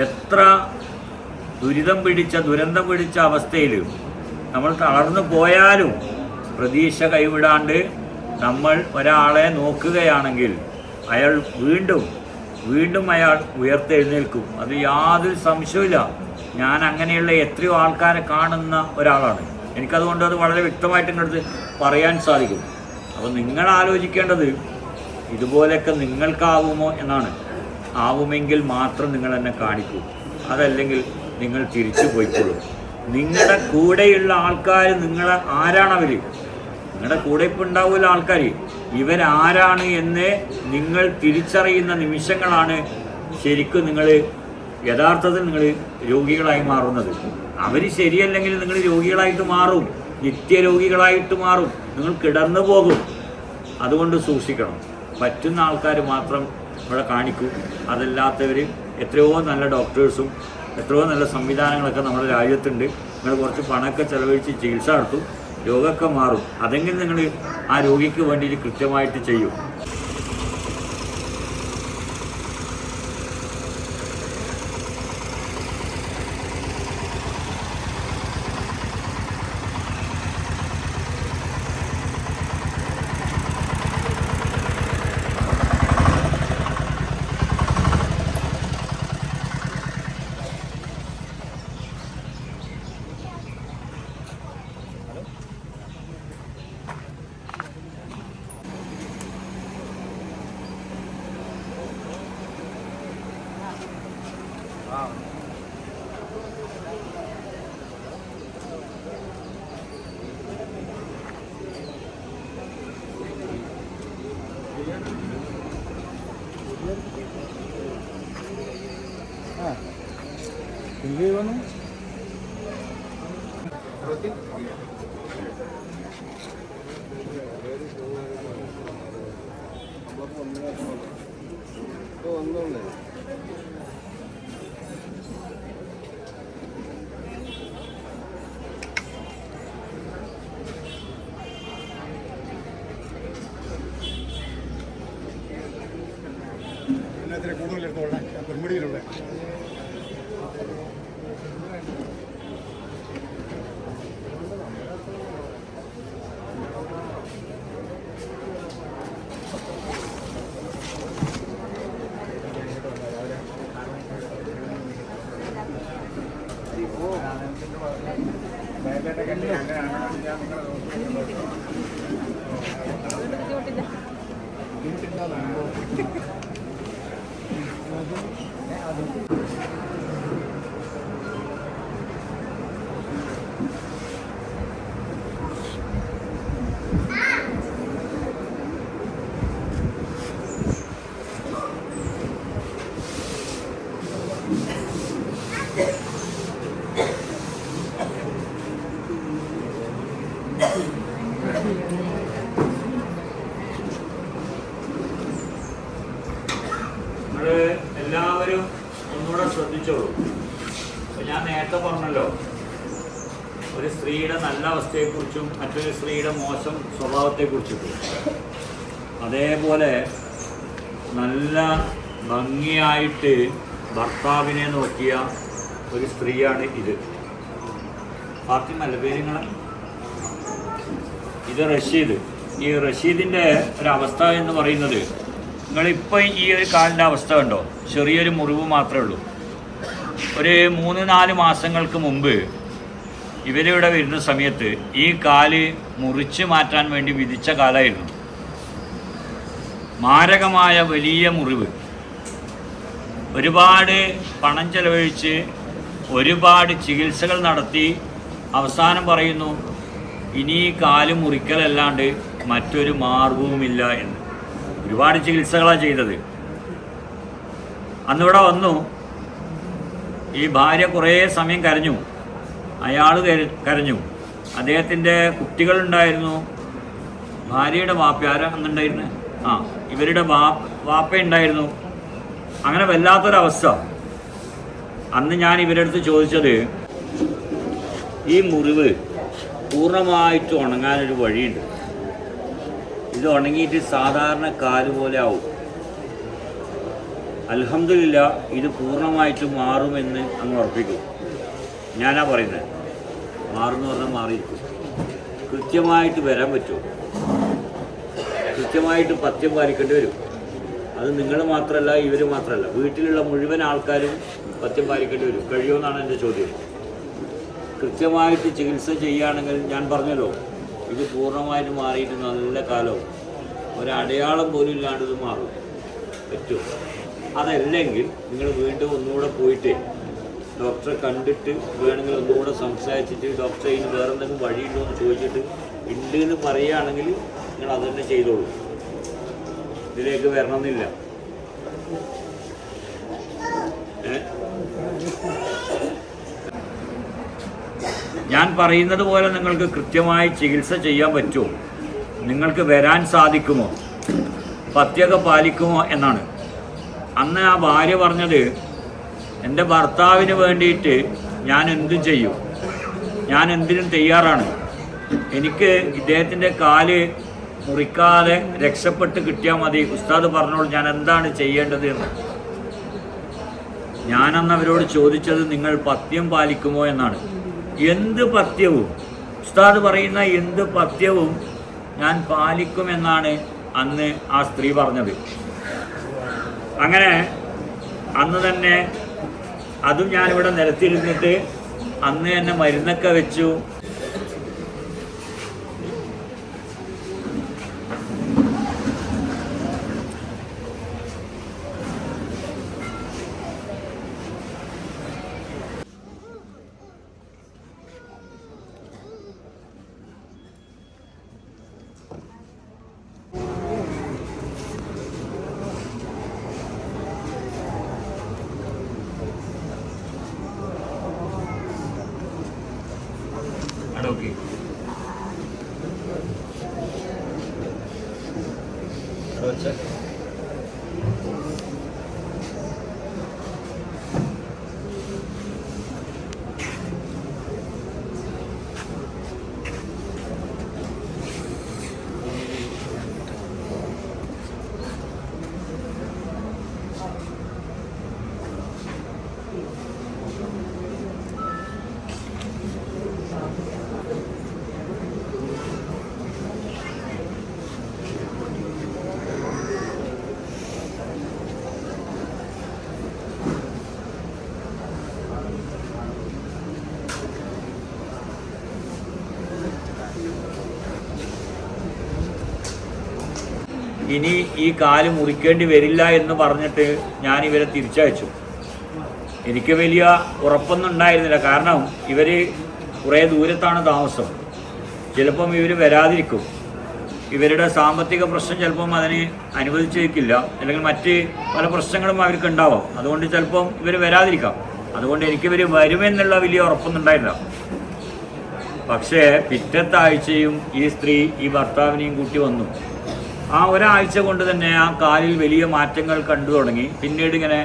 എത്ര ദുരന്തം പിടിച്ച അവസ്ഥയിൽ നമ്മൾ തളർന്നു പോയാലും പ്രതീക്ഷ കൈവിടാണ്ട് നമ്മൾ ഒരാളെ നോക്കുകയാണെങ്കിൽ അയാൾ വീണ്ടും അയാൾ ഉയർത്തെഴുന്നേൽക്കും. അത് യാതൊരു സംശയമില്ല. ഞാൻ അങ്ങനെയുള്ള എത്രയോ ആൾക്കാരെ കാണുന്ന ഒരാളാണ്. എനിക്കതുകൊണ്ട് അത് വളരെ വ്യക്തമായിട്ട് ഇങ്ങോട്ട് പറയാൻ സാധിക്കും. അപ്പോൾ നിങ്ങൾ ആലോചിക്കേണ്ടത് ഇതുപോലെയൊക്കെ നിങ്ങൾക്കാവുമോ എന്നാണ്. ആവുമെങ്കിൽ മാത്രം നിങ്ങൾ എന്നെ കാണിക്കൂ, അതല്ലെങ്കിൽ നിങ്ങൾ തിരിച്ചു പോയിക്കോളൂ. നിങ്ങളുടെ കൂടെയുള്ള ആൾക്കാർ ആരാണവർ? നിങ്ങളുടെ കൂടെ ഇപ്പോൾ ഉണ്ടാവില്ല ആൾക്കാർ. ഇവരാരാണ് എന്ന് നിങ്ങൾ തിരിച്ചറിയുന്ന നിമിഷങ്ങളാണ് ശരിക്കും നിങ്ങൾ യഥാർത്ഥത്തിൽ നിങ്ങൾ രോഗികളായി മാറുന്നത്. അവർ ശരിയല്ലെങ്കിൽ നിങ്ങൾ രോഗികളായിട്ട് മാറും, നിത്യരോഗികളായിട്ട് മാറും, നിങ്ങൾ കിടന്നു പോകും. അതുകൊണ്ട് സൂക്ഷിക്കണം. പറ്റുന്ന ആൾക്കാർ മാത്രം ഇവിടെ കാണിക്കൂ. അതല്ലാത്തവർ എത്രയോ നല്ല ഡോക്ടേഴ്സും എത്രയോ നല്ല സംവിധാനങ്ങളൊക്കെ നമ്മുടെ രാജ്യത്തുണ്ട്. നിങ്ങൾ കുറച്ച് പണമൊക്കെ ചെലവഴിച്ച് ചികിത്സ നടത്തും, രോഗമൊക്കെ മാറും. അതെങ്കിലും നിങ്ങൾ ആ രോഗിക്ക് വേണ്ടിയിട്ട് കൃത്യമായിട്ട് ചെയ്യും. കൂടുതലെടുത്തോളെ പെൺമുടിയിലുള്ള എല്ലാവരും ഒന്നുകൂടെ ശ്രദ്ധിച്ചോളൂ. ഞാൻ നേരത്തെ പറഞ്ഞല്ലോ, ഒരു സ്ത്രീയുടെ നല്ല അവസ്ഥയെക്കുറിച്ചും മറ്റൊരു സ്ത്രീയുടെ മോശം സ്വഭാവത്തെക്കുറിച്ചും. അതേപോലെ നല്ല ഭംഗിയായിട്ട് ഭർത്താവിനെ നോക്കിയ ഒരു സ്ത്രീയാണ് ഇത്. ഫാത്തിമല്ല പേരുങ്ങൾ. ഇത് റഷീദ്. ഈ റഷീദിൻ്റെ ഒരവസ്ഥ എന്ന് പറയുന്നത്, നിങ്ങളിപ്പോൾ ഈ ഒരു കാലിൻ്റെ അവസ്ഥ കണ്ടോ, ചെറിയൊരു മുറിവ് മാത്രമേ ഉള്ളൂ. ഒരു 3-4 മാസങ്ങൾക്ക് മുമ്പ് ഇവരിവിടെ വരുന്ന സമയത്ത് ഈ കാല് മുറിച്ച് മാറ്റാൻ വേണ്ടി വിധിച്ച കാലമായിരുന്നു. മാരകമായ വലിയ മുറിവ്. ഒരുപാട് പണം ചെലവഴിച്ച് ഒരുപാട് ചികിത്സകൾ നടത്തി അവസാനം പറയുന്നു, ഇനി ഈ കാല് മുറിക്കലല്ലാണ്ട് മറ്റൊരു മാർഗവുമില്ല എന്ന്. ഒരുപാട് ചികിത്സകളാണ് ചെയ്തത്. അന്നിവിടെ വന്നു. ഈ ഭാര്യ കുറേ സമയം കരഞ്ഞു, അയാൾ കരഞ്ഞു, അദ്ദേഹത്തിൻ്റെ കുട്ടികളുണ്ടായിരുന്നു, ഭാര്യയുടെ വാപ്പ ആരാ അന്നുണ്ടായിരുന്നു, ഇവരുടെ വാപ്പ ഉണ്ടായിരുന്നു. അങ്ങനെ വല്ലാത്തൊരവസ്ഥ. അന്ന് ഞാൻ ഇവരുടെ അടുത്ത് ചോദിച്ചത്, ഈ മുറിവ് പൂർണ്ണമായിട്ട് ഉണങ്ങാനൊരു വഴിയുണ്ട്. ഇത് ഉണങ്ങിയിട്ട് സാധാരണ കാല് പോലെ ആവും. അൽഹംദുലില്ലാ ഇത് പൂർണ്ണമായിട്ടും മാറുമെന്ന് അങ്ങ് ഉറപ്പിക്കും. ഞാനാ പറയുന്നത്. മാറുമെന്ന് പറഞ്ഞാൽ മാറിയിരിക്കും. കൃത്യമായിട്ട് വരാൻ പറ്റുമോ? കൃത്യമായിട്ട് പഥ്യം പാലിക്കേണ്ടി വരും. അത് നിങ്ങൾ മാത്രമല്ല, ഇവർ മാത്രമല്ല, വീട്ടിലുള്ള മുഴുവൻ ആൾക്കാരും പഥ്യം പാലിക്കേണ്ടി വരും. കഴിയുമെന്നാണ് എൻ്റെ ചോദ്യം. കൃത്യമായിട്ട് ചികിത്സ ചെയ്യുകയാണെങ്കിൽ, ഞാൻ പറഞ്ഞല്ലോ, ഇത് പൂർണ്ണമായിട്ട് മാറിയിട്ട് നല്ല കാലവും ഒരടയാളം പോലും ഇല്ലാണ്ട് ഇത് മാറും. പറ്റുമോ? അതല്ലെങ്കിൽ നിങ്ങൾ വീണ്ടും ഒന്നുകൂടെ പോയിട്ട് ഡോക്ടറെ കണ്ടിട്ട് വേണമെങ്കിൽ ഒന്നുകൂടെ സംസാരിച്ചിട്ട് ഡോക്ടറെ ഇതിന് വേറെ എന്തെങ്കിലും വഴിയുണ്ടോ എന്ന് ചോദിച്ചിട്ട് ഉണ്ട് എന്ന് പറയുകയാണെങ്കിൽ നിങ്ങൾ അത് തന്നെ ചെയ്തോളൂ. ഇതിലേക്ക് വരണമെന്നില്ല. ഞാൻ പറയുന്നത് പോലെ നിങ്ങൾക്ക് കൃത്യമായി ചികിത്സ ചെയ്യാൻ പറ്റുമോ? നിങ്ങൾക്ക് വരാൻ സാധിക്കുമോ? പഥ്യമൊക്കെ പാലിക്കുമോ എന്നാണ്. അന്ന് ആ ഭാര്യ പറഞ്ഞത്, എൻ്റെ ഭർത്താവിന് വേണ്ടിയിട്ട് ഞാൻ എന്തും ചെയ്യും, ഞാൻ എന്തിനും തയ്യാറാണ്, എനിക്ക് ഇദ്ദേഹത്തിൻ്റെ കാല് മുറിക്കാതെ രക്ഷപ്പെട്ട് കിട്ടിയാൽ മതി, ഉസ്താദ് പറഞ്ഞോളൂ ഞാൻ എന്താണ് ചെയ്യേണ്ടത് എന്ന്. ഞാനന്ന് അവരോട് ചോദിച്ചത് നിങ്ങൾ പഥ്യം പാലിക്കുമോ എന്നാണ്. എന്ത് പഥ്യവും, ഉസ്താദ് പറയുന്ന എന്ത് പഥ്യവും ഞാൻ പാലിക്കുമെന്നാണ് അന്ന് ആ സ്ത്രീ പറഞ്ഞത്. അങ്ങനെ അന്ന് തന്നെ അതും ഞാനിവിടെ നിരത്തിയിരുന്നിട്ട് അന്ന് തന്നെ മരുന്നൊക്കെ വെച്ചു. ഓക്കെ, ഇനി ഈ കാല് മുറിക്കേണ്ടി വരില്ല എന്ന് പറഞ്ഞിട്ട് ഞാൻ ഇവരെ തിരിച്ചയച്ചു. എനിക്ക് വലിയ ഉറപ്പൊന്നും ഉണ്ടായിരുന്നില്ല. കാരണം ഇവർ കുറേ ദൂരത്താണ് താമസം. ചിലപ്പം ഇവർ വരാതിരിക്കും. ഇവരുടെ സാമ്പത്തിക പ്രശ്നം ചിലപ്പം അതിന് അനുവദിച്ചേക്കില്ല, അല്ലെങ്കിൽ മറ്റ് പല പ്രശ്നങ്ങളും അവർക്ക് ഉണ്ടാവാം. അതുകൊണ്ട് ചിലപ്പം ഇവർ വരാതിരിക്കാം. അതുകൊണ്ട് എനിക്കിവർ വരുമെന്നുള്ള വലിയ ഉറപ്പൊന്നും ഉണ്ടായില്ല. പക്ഷേ പിറ്റത്തെ ആഴ്ചയും ഈ സ്ത്രീ ഈ ഭർത്താവിനെയും കൂട്ടി വന്നു. ആ ഒരാഴ്ച കൊണ്ട് തന്നെ ആ കാലിൽ വലിയ മാറ്റങ്ങൾ കണ്ടു തുടങ്ങി. പിന്നീട് ഇങ്ങനെ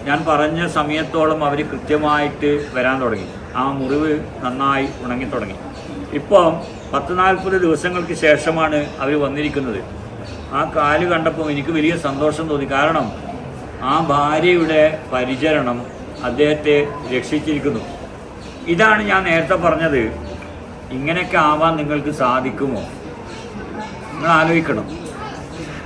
ഞാൻ പറഞ്ഞ സമയത്തോളം അവർ കൃത്യമായിട്ട് വരാൻ തുടങ്ങി. ആ മുറിവ് നന്നായി ഉണങ്ങി തുടങ്ങി. ഇപ്പം 40 ദിവസങ്ങൾക്ക് ശേഷമാണ് അവർ വന്നിരിക്കുന്നത്. ആ കാല് കണ്ടപ്പോൾ എനിക്ക് വലിയ സന്തോഷം തോന്നി. കാരണം ആ ഭാര്യയുടെ പരിചരണം അദ്ദേഹത്തെ രക്ഷിച്ചിരിക്കുന്നു. ഇതാണ് ഞാൻ നേരത്തെ പറഞ്ഞത്. ഇങ്ങനെയൊക്കെ ആവാൻ നിങ്ങൾക്ക് സാധിക്കുമോ? നിങ്ങൾ ആലോചിക്കണം.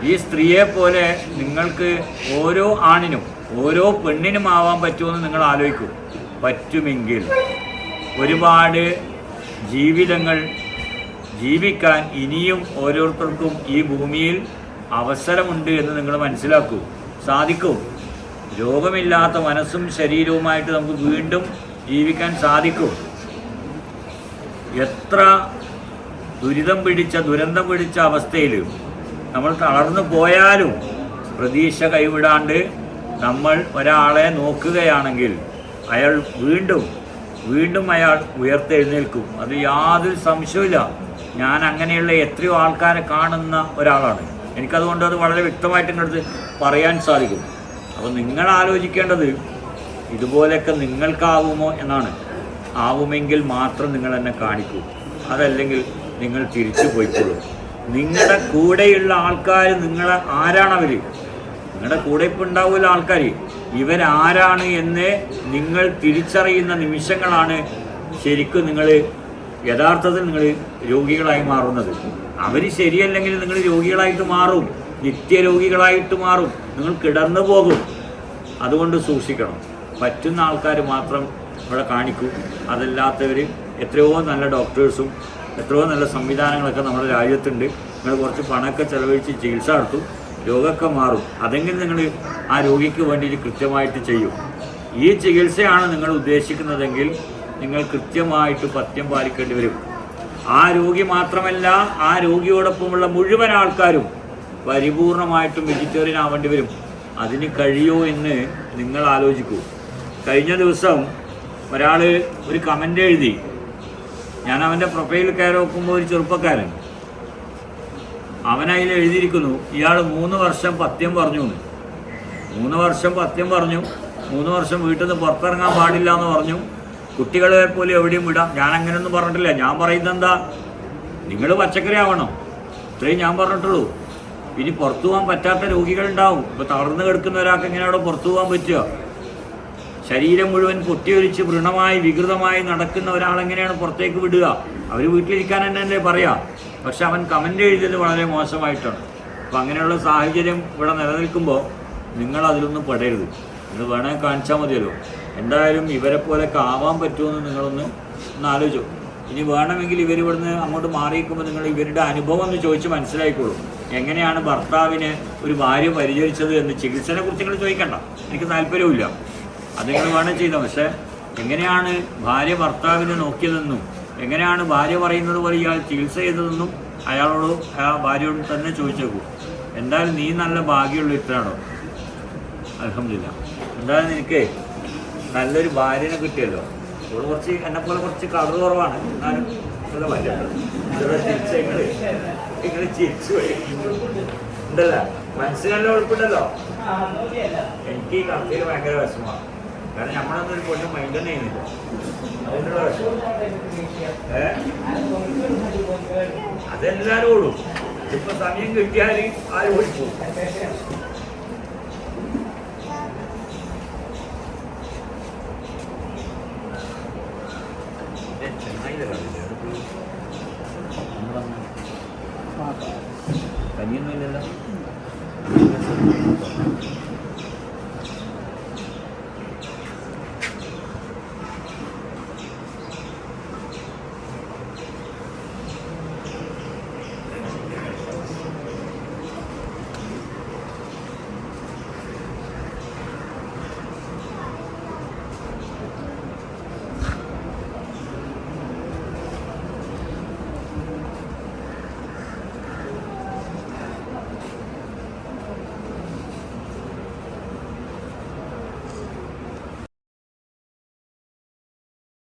ഈ സ്ത്രീയെ പോലെ നിങ്ങൾക്ക് ഓരോ ആണിനും ഓരോ പെണ്ണിനും ആവാൻ പറ്റുമെന്ന് നിങ്ങൾ ആലോചിക്കൂ. പറ്റുമെങ്കിൽ ഒരുപാട് ജീവിതങ്ങൾ ജീവിക്കാൻ ഇനിയും ഓരോരുത്തർക്കും ഈ ഭൂമിയിൽ അവസരമുണ്ട് എന്ന് നിങ്ങൾ മനസ്സിലാക്കൂ. സാധിക്കും. രോഗമില്ലാത്ത മനസ്സും ശരീരവുമായിട്ട് നമുക്ക് വീണ്ടും ജീവിക്കാൻ സാധിക്കും. എത്ര ദുരന്തം പിടിച്ച അവസ്ഥയിൽ നമ്മൾ തളർന്നു പോയാലും പ്രതീക്ഷ കൈവിടാണ്ട് നമ്മൾ ഒരാളെ നോക്കുകയാണെങ്കിൽ അയാൾ വീണ്ടും അയാൾ ഉയർത്തെഴുന്നേൽക്കും. അത് യാതൊരു സംശയമില്ല. ഞാൻ അങ്ങനെയുള്ള എത്രയോ ആൾക്കാരെ കാണുന്ന ഒരാളാണ്. എനിക്കതുകൊണ്ട് അത് വളരെ വ്യക്തമായിട്ട് ഇങ്ങോട്ട് പറയാൻ സാധിക്കും. അപ്പോൾ നിങ്ങൾ ആലോചിക്കേണ്ടത് ഇതുപോലെയൊക്കെ നിങ്ങൾക്കാവുമോ എന്നാണ്. ആവുമെങ്കിൽ മാത്രം നിങ്ങൾ എന്നെ കാണിക്കൂ. അതല്ലെങ്കിൽ നിങ്ങൾ തിരിച്ചു പോയിക്കോളൂ. നിങ്ങളുടെ കൂടെയുള്ള ആൾക്കാർ ആരാണവർ? നിങ്ങളുടെ കൂടെ ഇപ്പം ഉണ്ടാവില്ല ആൾക്കാർ. ഇവരാരാണ് എന്ന് നിങ്ങൾ തിരിച്ചറിയുന്ന നിമിഷങ്ങളാണ് ശരിക്കും നിങ്ങൾ യഥാർത്ഥത്തിൽ നിങ്ങൾ രോഗികളായി മാറുന്നത്. അവർ ശരിയല്ലെങ്കിൽ നിങ്ങൾ രോഗികളായിട്ട് മാറും, നിത്യരോഗികളായിട്ട് മാറും, നിങ്ങൾ കിടന്നു പോകും. അതുകൊണ്ട് സൂക്ഷിക്കണം. പറ്റുന്ന ആൾക്കാർ മാത്രം ഇവിടെ കാണിക്കൂ. അതല്ലാത്തവർ എത്രയോ നല്ല ഡോക്ടേഴ്സും എത്രയോ നല്ല സംവിധാനങ്ങളൊക്കെ നമ്മുടെ രാജ്യത്തുണ്ട്. നിങ്ങൾ കുറച്ച് പണമൊക്കെ ചെലവഴിച്ച് ചികിത്സ നടത്തും, രോഗമൊക്കെ മാറും. അതെങ്കിലും നിങ്ങൾ ആ രോഗിക്ക് വേണ്ടിയിട്ട് കൃത്യമായിട്ട് ചെയ്യും. ഈ ചികിത്സയാണ് നിങ്ങൾ ഉദ്ദേശിക്കുന്നതെങ്കിൽ നിങ്ങൾ കൃത്യമായിട്ട് പഥ്യം പാലിക്കേണ്ടി വരും. ആ രോഗി മാത്രമല്ല, ആ രോഗിയോടൊപ്പമുള്ള മുഴുവൻ ആൾക്കാരും പരിപൂർണമായിട്ടും വെജിറ്റേറിയൻ ആവേണ്ടി വരും. അതിന് കഴിയുമോ എന്ന് നിങ്ങൾ ആലോചിക്കൂ. കഴിഞ്ഞ ദിവസം ഒരാൾ ഒരു കമൻ്റ് എഴുതി. ഞാൻ അവൻ്റെ പ്രൊഫൈൽ കയറി നോക്കുമ്പോൾ ഒരു ചെറുപ്പക്കാരൻ, അവനതിൽ എഴുതിയിരിക്കുന്നു ഇയാൾ 3 വർഷം പഥ്യം പറഞ്ഞു. 3 വർഷം പഥ്യം പറഞ്ഞു, 3 വർഷം വീട്ടിൽ നിന്ന് പുറത്തിറങ്ങാൻ പാടില്ല എന്ന് പറഞ്ഞു. കുട്ടികളെ പോലെ എവിടെയും വിടാം. ഞാൻ അങ്ങനെയൊന്നും പറഞ്ഞിട്ടില്ല. ഞാൻ പറയുന്നത് എന്താ, നിങ്ങൾ പച്ചക്കറി ആവണം, ഇത്രയും ഞാൻ പറഞ്ഞിട്ടുള്ളൂ. ഇനി പുറത്തു പോകാൻ പറ്റാത്ത രോഗികളുണ്ടാവും. ഇപ്പോൾ തളർന്നു കിടക്കുന്ന ഒരാൾക്ക് എങ്ങനെ അവിടെ പുറത്തു പോകാൻ പറ്റുക? ശരീരം മുഴുവൻ പൊട്ടിയൊലിച്ച് വൃണമായി വികൃതമായി നടക്കുന്ന ഒരാളെങ്ങനെയാണ് പുറത്തേക്ക് വിടുക? അവർ വീട്ടിലിരിക്കാൻ തന്നെ പറയാം. പക്ഷെ അവൻ കമൻ്റ് എഴുതിയത് വളരെ മോശമായിട്ടാണ്. അപ്പോൾ അങ്ങനെയുള്ള സാഹചര്യം ഇവിടെ നിലനിൽക്കുമ്പോൾ നിങ്ങൾ അതിലൊന്നും പെടരുത്. ഇത് വേണമെങ്കിൽ കാണിച്ചാൽ മതിയല്ലോ. എന്തായാലും ഇവരെ പോലെയൊക്കെ ആവാൻ പറ്റുമെന്ന് നിങ്ങളൊന്ന് ആലോചിച്ചു. ഇനി വേണമെങ്കിൽ ഇവർ ഇവിടുന്ന് അങ്ങോട്ട് മാറിയിരിക്കുമ്പോൾ നിങ്ങൾ ഇവരുടെ അനുഭവം ഒന്ന് ചോദിച്ച് മനസ്സിലായിക്കോളൂ. എങ്ങനെയാണ് ഭർത്താവിനെ ഒരു ഭാര്യ പരിചരിച്ചത് എന്ന്. ചികിത്സനെ കുറിച്ച് നിങ്ങൾ ചോദിക്കണ്ട, എനിക്ക് താല്പര്യമില്ല. അത് നിങ്ങൾ വേണം ചെയ്തോ. പക്ഷേ എങ്ങനെയാണ് ഭാര്യ ഭർത്താവിനെ നോക്കിയതെന്നും എങ്ങനെയാണ് ഭാര്യ പറയുന്നത് പോലെ ഇയാൾ ചികിത്സ ചെയ്തതെന്നും അയാളോട് ആ ഭാര്യയോട് തന്നെ ചോദിച്ചേക്കൂ. എന്തായാലും നീ നല്ല ഭാഗ്യമുള്ള ഇത്രയാണോ? അൽഹംദുലില്ലാ. എന്തായാലും എനിക്ക് നല്ലൊരു ഭാര്യനെ കിട്ടിയല്ലോ. ഇവിടെ കുറച്ച് എന്നെപ്പോലെ കുറച്ച് കളർ കുറവാണ്, എന്നാലും നല്ല ഭാര്യ. നിങ്ങൾ ചിരിച്ചു പോയി ഉണ്ടല്ലോ, മനസ്സിനെല്ലാം ഉൾപ്പെട്ടല്ലോ. എനിക്ക് ഈ കമ്പനിയിൽ ഭയങ്കര വിഷമമാണ്. കാരണം നമ്മളൊന്നും ഒരു പൊണ്ണും മൈൻഡ് തന്നെ ചെയ്യുന്നില്ല. അതുകൊണ്ടുള്ള വിഷമം അതെല്ലാവരും ഓടും. ഇപ്പൊ സമയം കിട്ടിയാൽ ആരും ഓടിപ്പോകും. കനിയൊന്നുമില്ലല്ലോ.